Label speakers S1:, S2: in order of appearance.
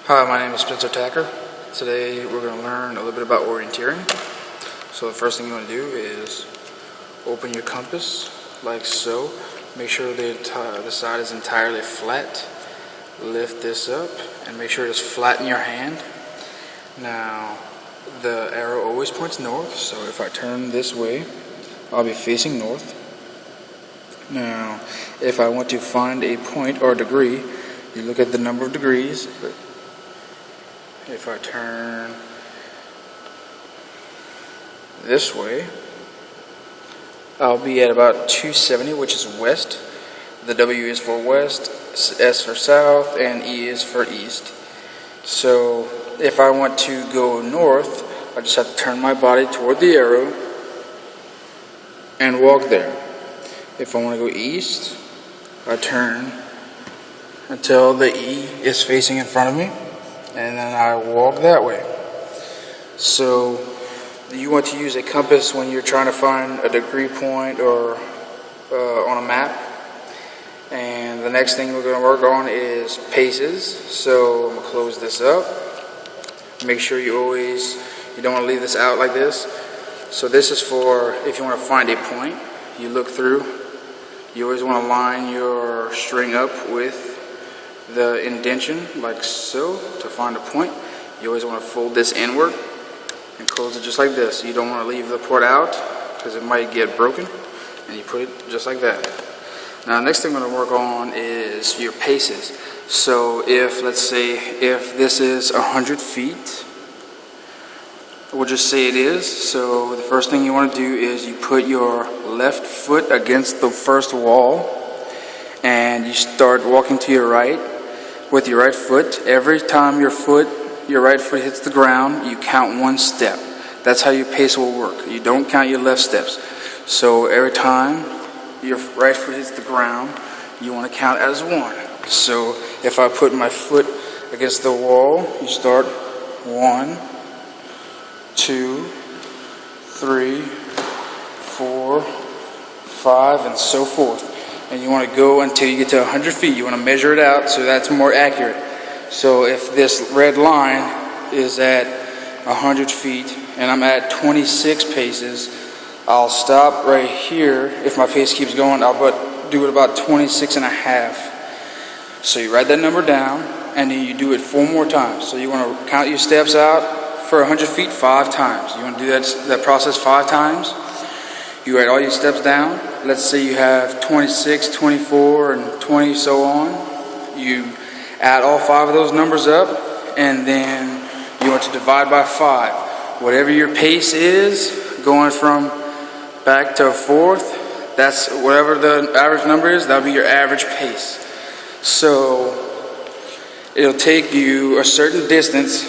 S1: Hi, my name is Spencer Tacker. Today we're going to learn a little bit about orienteering. So the first thing you want to do is open your compass like so. Make sure the side is entirely flat. Lift this up and make sure it's flat in your hand. Now the arrow always points north, so if I turn this way I'll be facing north. Now if I want to find a point or a degree, you look at the number of degrees. If I turn this way, I'll be at about 270, which is west. The W is for west, S for south, and E is for east. So if I want to go north, I just have to turn my body toward the arrow and walk there. If I want to go east, I turn until the E is facing in front of me, and then I walk that way. So you want to use a compass when you're trying to find a degree point or on a map. And the next thing we're going to work on is paces. So I'm going to close this up. Make sure you don't want to leave this out like this. So this is for if you want to find a point. You look through. You always want to line your string up with the indentation like so to find a point. You always want to fold this inward and close it just like this. You don't want to leave the port out because it might get broken, and you put it just like that. Now next thing we're going to work on is your paces. So let's say if this is 100 feet, we'll just say it is. So the first thing you want to do is you put your left foot against the first wall and you start walking to your right with your right foot. Every time your right foot hits the ground, you count one step. That's how your pace will work. You don't count your left steps. So every time your right foot hits the ground, you want to count as one. So if I put my foot against the wall, you start 1, 2, 3, 4, 5, and so forth. And you want to go until you get to 100 feet. You want to measure it out so that's more accurate. So if this red line is at 100 feet and I'm at 26 paces, I'll stop right here. If my pace keeps going, I'll do it about 26 and a half. So you write that number down and then you do it 4 more times. So you want to count your steps out for 100 feet 5 times. You want to do that process 5 times. You write all your steps down. Let's say you have 26, 24, and 20, so on. You add all 5 of those numbers up, and then you want to divide by 5. Whatever your pace is, going from back to forth, that's whatever the average number is, that'll be your average pace. So it'll take you a certain distance